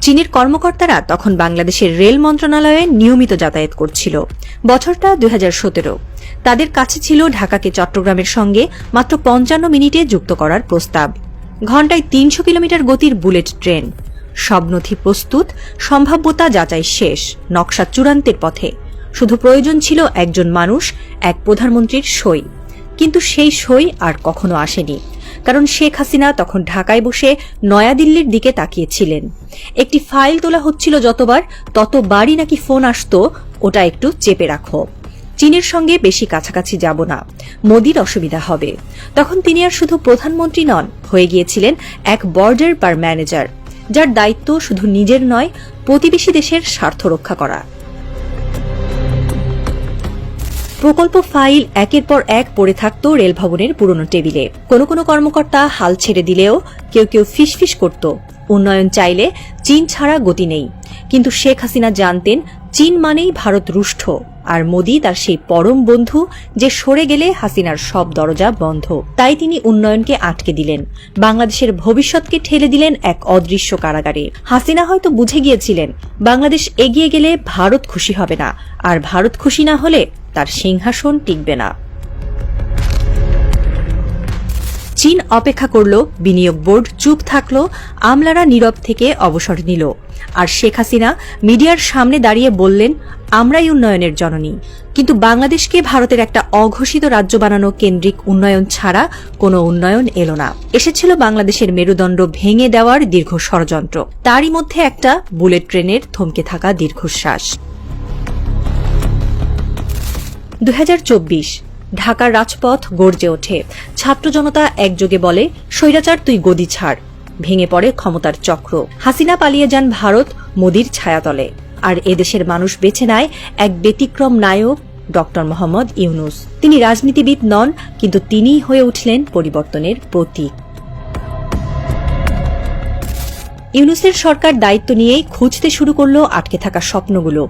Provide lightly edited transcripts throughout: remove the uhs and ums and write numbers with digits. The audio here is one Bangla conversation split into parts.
চীনের কর্মকর্তারা তখন বাংলাদেশের রেল মন্ত্রণালয়ে নিয়মিত যাতায়াত করছিল। বছরটা 2017। তাদের কাছে ছিল ঢাকাকে চট্টগ্রামের সঙ্গে মাত্র 55 মিনিটে যুক্ত করার প্রস্তাব। ঘণ্টায় 300 কিলোমিটার গতির বুলেট ট্রেন। সব নথি প্রস্তুত, সম্ভাব্যতা যাচাই শেষ, নকশা চূড়ান্তের পথে। শুধু প্রয়োজন ছিল একজন মানুষ, এক প্রধানমন্ত্রীর সই। কিন্তু সেই সই আর কখনো আসেনি, কারণ শেখ হাসিনা তখন ঢাকায় বসে নয়াদিল্লির দিকে তাকিয়েছিলেন। একটি ফাইল তোলা হচ্ছিল যতবার, ততবারই নাকি ফোন আসত, ওটা একটু চেপে রাখো, চীনের সঙ্গে বেশি কাছাকাছি যাব না, মোদির অসুবিধা হবে। তখন তিনি আর শুধু প্রধানমন্ত্রী নন, হয়ে গিয়েছিলেন এক বর্ডার পার ম্যানেজার, যার দায়িত্ব শুধু নিজের নয়, প্রতিবেশী দেশের স্বার্থ রক্ষা করা। প্রকল্প ফাইল একের পর এক পড়ে থাকত রেল ভবনের পুরনো টেবিলে। কোনো কোনো কর্মকর্তা হাল ছেড়ে দিলেও কেউ কেউ ফিসফিস করত, উন্নয়ন চাইলে চীন ছাড়া গতি নেই। কিন্তু শেখ হাসিনা জানতেন চীন মানেই ভারত রুষ্ট, আর মোদি তার সেই পরম বন্ধু, যে সরে গেলে হাসিনার সব দরজা বন্ধ। তাই তিনি উন্নয়নকে আটকে দিলেন, বাংলাদেশের ভবিষ্যৎকে ঠেলে দিলেন এক অদৃশ্য কারাগারে। হাসিনা হয়তো বুঝে গিয়েছিলেন বাংলাদেশ এগিয়ে গেলে ভারত খুশি হবে না, আর ভারত খুশি না হলে তার সিংহাসন টিকবে না। চীন অপেক্ষা করল, বিনিয়োগ বোর্ড চুপ থাকল, আমলারা নীরব থেকে অবসর নিল, আর শেখ হাসিনা মিডিয়ার সামনে দাঁড়িয়ে বললেন, আমরাই উন্নয়নের জননী। কিন্তু বাংলাদেশকে ভারতের একটা অঘোষিত রাজ্য বানানো কেন্দ্রিক উন্নয়ন ছাড়া কোনো উন্নয়ন এলো না। এসেছিল বাংলাদেশের মেরুদণ্ড ভেঙে দেওয়ার দীর্ঘ ষড়যন্ত্র, তারই মধ্যে একটা বুলেট ট্রেনের থমকে থাকা দীর্ঘশ্বাস। 2024 ঢাকার রাজপথ গর্জে ওঠে। ছাত্র জনতা একযোগে বলে, স্বৈরাচার তুই গদি ছাড়। ভেঙে পড়ে ক্ষমতার চক্র। হাসিনা পালিয়ে যান ভারত, মোদির ছায়াতলে। আর এদেশের মানুষ বেছে নেয় এক ব্যতিক্রম নায়ক, ডক্টর মোহাম্মদ ইউনূস। তিনি রাজনীতিবিদ নন, কিন্তু তিনিই হয়ে উঠলেন পরিবর্তনের প্রতীক। ইউনূসের সরকার দায়িত্ব নিয়েই খুঁজতে শুরু করল আটকে থাকা স্বপ্নগুলো।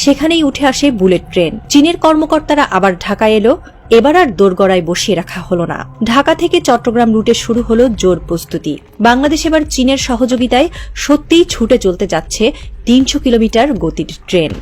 সেখানেই উঠে আসে বুলেট ট্রেন। চীনের কর্মকর্তারা আবার ঢাকায় এলো। এবার আর দোরগড়ায় বসিয়ে রাখা হলো না। ঢাকা থেকে চট্টগ্রাম রুটে শুরু হলো জোর প্রস্তুতি। বাংলাদেশ এবার চীনের সহযোগিতায় সত্যিই ছুটে চলতে যাচ্ছে 300 কিলোমিটার গতির ট্রেন।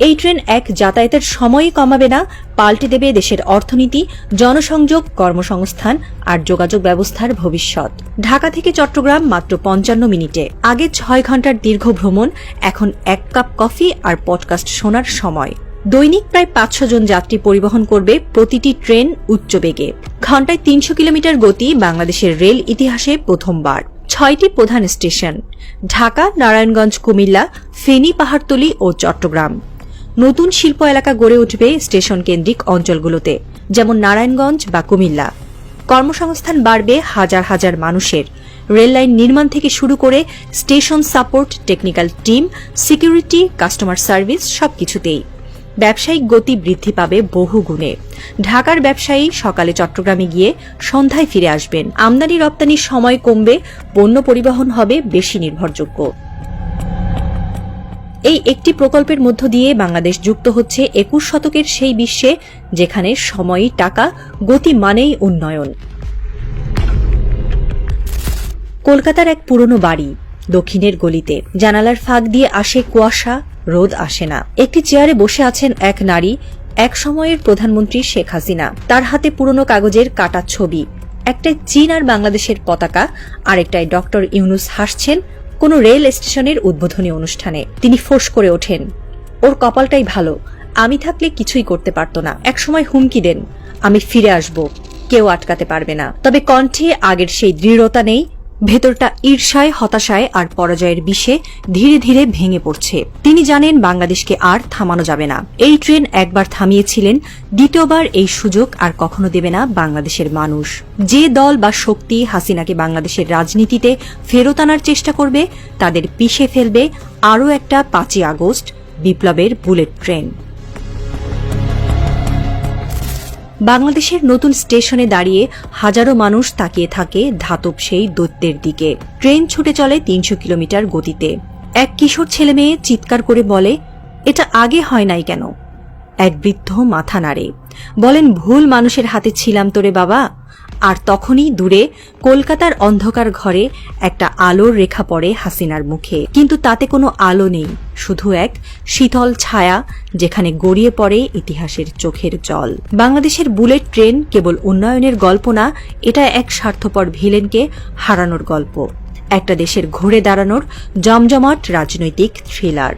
এই ট্রেন এক যাতায়াতের সময়ই কমাবে না, পাল্টে দেবে দেশের অর্থনীতি, জনসংযোগ, কর্মসংস্থান আর যোগাযোগ ব্যবস্থার ভবিষ্যৎ। ঢাকা থেকে চট্টগ্রাম মাত্র 55 মিনিটে। আগে 6 ঘন্টার দীর্ঘ ভ্রমণ, এখন 1 কাপ কফি আর পডকাস্ট শোনার সময়। দৈনিক প্রায় 500 জন যাত্রী পরিবহন করবে প্রতিটি ট্রেন উচ্চ বেগে। ঘণ্টায় 300 কিলোমিটার গতি বাংলাদেশের রেল ইতিহাসে প্রথমবার। 6টি প্রধান স্টেশন: ঢাকা, নারায়ণগঞ্জ, কুমিল্লা, ফেনী, পাহাড়তলী ও চট্টগ্রাম। নতুন শিল্প এলাকা গড়ে উঠবে স্টেশন কেন্দ্রিক অঞ্চলগুলোতে, যেমন নারায়ণগঞ্জ বা কুমিল্লা। কর্মসংস্থান বাড়বে হাজার হাজার মানুষের। রেললাইন নির্মাণ থেকে শুরু করে station support, technical team, security, customer service সবকিছুতেই। ব্যবসায়িক গতি বৃদ্ধি পাবে বহু গুণে। ঢাকার ব্যবসায়ী সকালে চট্টগ্রামে গিয়ে সন্ধ্যায় ফিরে আসবেন। আমদানি রপ্তানির সময় কমবে, পণ্য পরিবহন হবে বেশি নির্ভরযোগ্য। এই একটি প্রকল্পের মধ্য দিয়ে বাংলাদেশ যুক্ত হচ্ছে 21 শতকের সেই বিশ্বে, যেখানে সময়ই টাকা, গতি মানেই উন্নয়ন। কলকাতার এক পুরনো বাড়ি, দক্ষিণের গলিতে। জানালার ফাঁক দিয়ে আসে কুয়াশা, রোদ আসে না। একটি চেয়ারে বসে আছেন এক নারী, এক সময়ের প্রধানমন্ত্রী শেখ হাসিনা। তার হাতে পুরনো কাগজের কাটা ছবি, একটাই চীন আর বাংলাদেশের পতাকা, আরেকটাই ডক্টর ইউনূস হাসছেন কোন রেল স্টেশনের উদ্বোধনী অনুষ্ঠানে। তিনি ফোঁস করে ওঠেন, ওর কপালটাই ভালো, আমি থাকলে কিছুই করতে পারত না। একসময় হুমকি দেন, আমি ফিরে আসব, কেউ আটকাতে পারবে না। তবে কণ্ঠে আগের সেই দৃঢ়তা নেই। ভেতরটা ঈর্ষায়, হতাশায় আর পরাজয়ের বিষে ধীরে ধীরে ভেঙে পড়ছে। তিনি জানেন বাংলাদেশকে আর থামানো যাবে না। এই ট্রেন একবার থামিয়েছিলেন, দ্বিতীয়বার এই সুযোগ আর কখনো দেবে না বাংলাদেশের মানুষ। যে দল বা শক্তি হাসিনাকে বাংলাদেশের রাজনীতিতে ফেরত আনার চেষ্টা করবে, তাদের পিষে ফেলবে আরও একটা 5ই আগস্ট, বিপ্লবের বুলেট ট্রেন। বাংলাদেশের নতুন স্টেশনে দাঁড়িয়ে হাজারো মানুষ তাকিয়ে থাকে ধাতব সেই দৈত্যের দিকে। ট্রেন ছুটে চলে 300 কিলোমিটার গতিতে। এক কিশোর ছেলেমেয়ে চিৎকার করে বলে, এটা আগে হয় নাই কেন? এক বৃদ্ধ মাথা নাড়ে, বলেন, ভুল মানুষের হাতে ছিলাম তোরে বাবা, আর তখনই দূরে কলকাতার অন্ধকার ঘরে একটা আলোর রেখা পড়ে হাসিনার মুখে, কিন্তু তাতে কোনো আলো নেই, শুধু এক শীতল ছায়া যেখানে গড়িয়ে পড়ে ইতিহাসের চোখের জল। বাংলাদেশের বুলেট ট্রেন কেবল উন্নয়নের গল্প না, এটা এক স্বার্থপর ভিলেনকে হারানোর গল্প, একটা দেশের ঘুরে দাঁড়ানোর জমজমাট রাজনৈতিক থ্রিলার।